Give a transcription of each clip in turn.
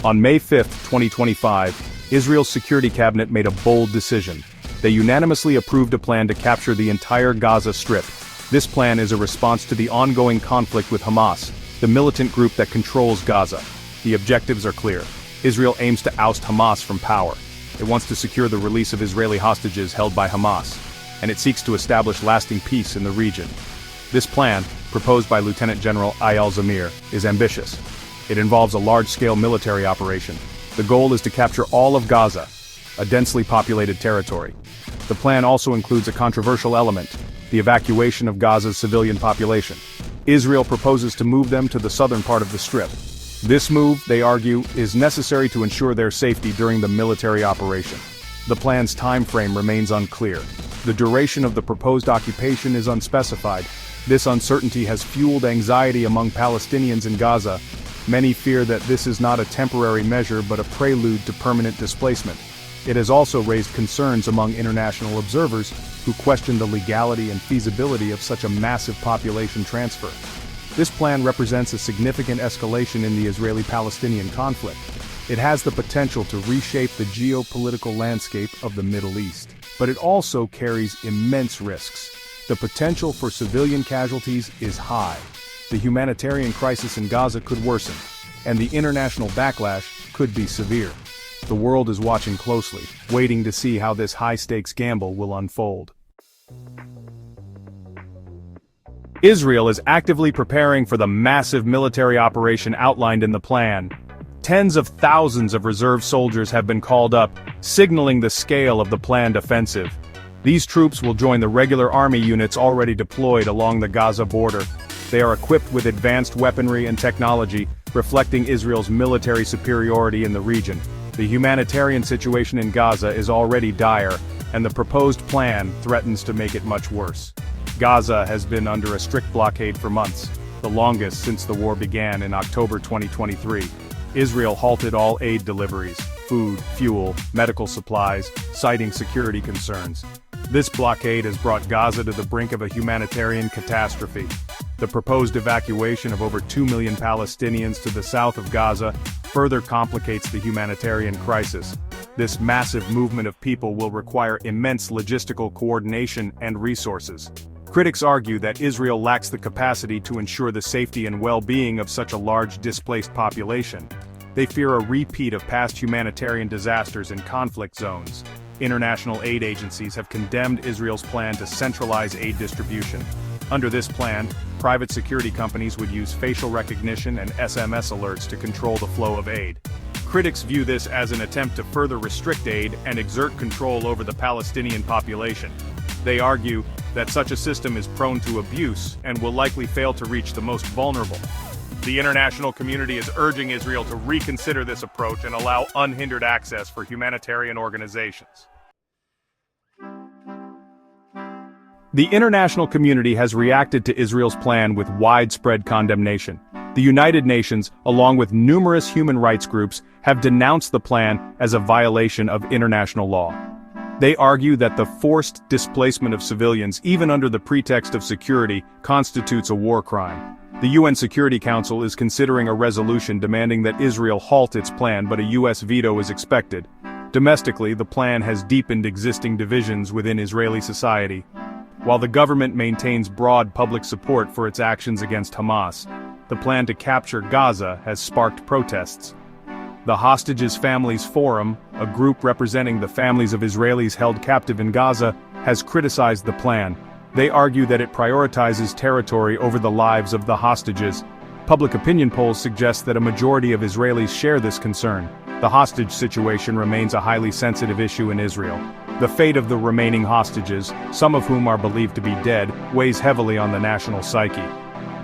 On May 5, 2025, Israel's Security Cabinet made a bold decision. They unanimously approved a plan to capture the entire Gaza Strip. This plan is a response to the ongoing conflict with Hamas, the militant group that controls Gaza. The objectives are clear. Israel aims to oust Hamas from power. It wants to secure the release of Israeli hostages held by Hamas, and it seeks to establish lasting peace in the region. This plan, proposed by Lieutenant General Eyal Zamir, is ambitious. It involves a large-scale military operation. The goal is to capture all of Gaza, a densely populated territory. The plan also includes a controversial element, the evacuation of Gaza's civilian population. Israel proposes to move them to the southern part of the Strip. This move, they argue, is necessary to ensure their safety during the military operation. The plan's time frame remains unclear. The duration of the proposed occupation is unspecified. This uncertainty has fueled anxiety among Palestinians in Gaza. Many fear that this is not a temporary measure but a prelude to permanent displacement. It has also raised concerns among international observers who question the legality and feasibility of such a massive population transfer. This plan represents a significant escalation in the Israeli-Palestinian conflict. It has the potential to reshape the geopolitical landscape of the Middle East. But it also carries immense risks. The potential for civilian casualties is high. The humanitarian crisis in Gaza could worsen, and the international backlash could be severe. The world is watching closely, waiting to see how this high-stakes gamble will unfold. Israel is actively preparing for the massive military operation outlined in the plan. Tens of thousands of reserve soldiers have been called up, signaling the scale of the planned offensive. These troops will join the regular army units already deployed along the Gaza border. They are equipped with advanced weaponry and technology, reflecting Israel's military superiority in the region. The humanitarian situation in Gaza is already dire, and the proposed plan threatens to make it much worse. Gaza has been under a strict blockade for months, the longest since the war began in October 2023. Israel halted all aid deliveries, food, fuel, medical supplies, citing security concerns. This blockade has brought Gaza to the brink of a humanitarian catastrophe. The proposed evacuation of over 2 million Palestinians to the south of Gaza further complicates the humanitarian crisis. This massive movement of people will require immense logistical coordination and resources. Critics argue that Israel lacks the capacity to ensure the safety and well-being of such a large displaced population. They fear a repeat of past humanitarian disasters in conflict zones. International aid agencies have condemned Israel's plan to centralize aid distribution. Under this plan, private security companies would use facial recognition and SMS alerts to control the flow of aid. Critics view this as an attempt to further restrict aid and exert control over the Palestinian population. They argue that such a system is prone to abuse and will likely fail to reach the most vulnerable. The international community is urging Israel to reconsider this approach and allow unhindered access for humanitarian organizations. The international community has reacted to Israel's plan with widespread condemnation. The United Nations, along with numerous human rights groups, have denounced the plan as a violation of international law. They argue that the forced displacement of civilians, even under the pretext of security, constitutes a war crime. The UN Security Council is considering a resolution demanding that Israel halt its plan, but a US veto is expected. Domestically, the plan has deepened existing divisions within Israeli society. While the government maintains broad public support for its actions against Hamas, the plan to capture Gaza has sparked protests. The Hostages Families Forum, a group representing the families of Israelis held captive in Gaza, has criticized the plan. They argue that it prioritizes territory over the lives of the hostages. Public opinion polls suggest that a majority of Israelis share this concern. The hostage situation remains a highly sensitive issue in Israel. The fate of the remaining hostages, some of whom are believed to be dead, weighs heavily on the national psyche.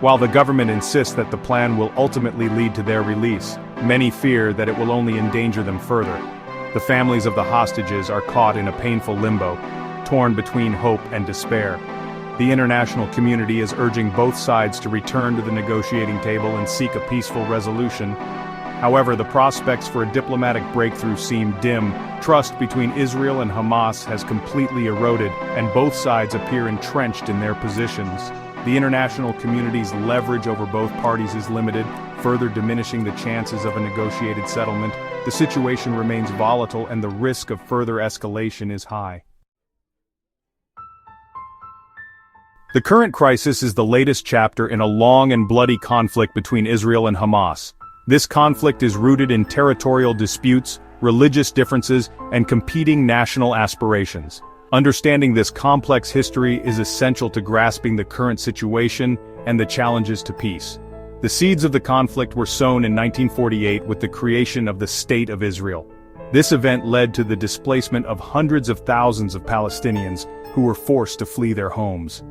While the government insists that the plan will ultimately lead to their release, many fear that it will only endanger them further. The families of the hostages are caught in a painful limbo, torn between hope and despair. The international community is urging both sides to return to the negotiating table and seek a peaceful resolution. However, the prospects for a diplomatic breakthrough seem dim. Trust between Israel and Hamas has completely eroded, and both sides appear entrenched in their positions. The international community's leverage over both parties is limited, further diminishing the chances of a negotiated settlement. The situation remains volatile and the risk of further escalation is high. The current crisis is the latest chapter in a long and bloody conflict between Israel and Hamas. This conflict is rooted in territorial disputes, religious differences, and competing national aspirations. Understanding this complex history is essential to grasping the current situation and the challenges to peace. The seeds of the conflict were sown in 1948 with the creation of the State of Israel. This event led to the displacement of hundreds of thousands of Palestinians who were forced to flee their homes.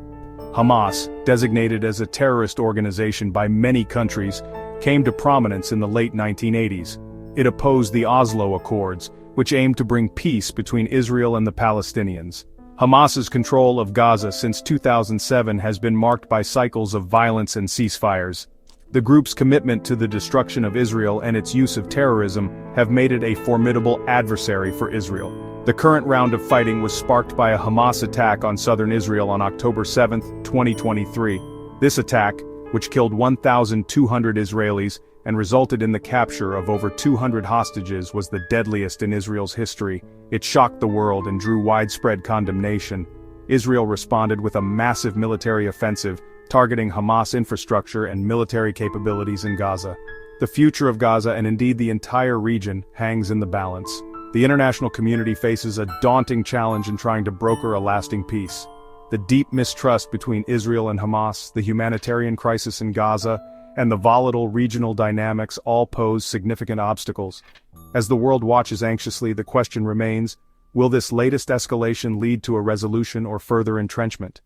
Hamas, designated as a terrorist organization by many countries, came to prominence in the late 1980s. It opposed the Oslo Accords, which aimed to bring peace between Israel and the Palestinians. Hamas's control of Gaza since 2007 has been marked by cycles of violence and ceasefires. The group's commitment to the destruction of Israel and its use of terrorism have made it a formidable adversary for Israel. The current round of fighting was sparked by a Hamas attack on southern Israel on October 7, 2023. This attack, which killed 1,200 Israelis and resulted in the capture of over 200 hostages, was the deadliest in Israel's history. It shocked the world and drew widespread condemnation. Israel responded with a massive military offensive, targeting Hamas infrastructure and military capabilities in Gaza. The future of Gaza and indeed the entire region hangs in the balance. The international community faces a daunting challenge in trying to broker a lasting peace. The deep mistrust between Israel and Hamas, the humanitarian crisis in Gaza, and the volatile regional dynamics all pose significant obstacles. As the world watches anxiously, the question remains, will this latest escalation lead to a resolution or further entrenchment?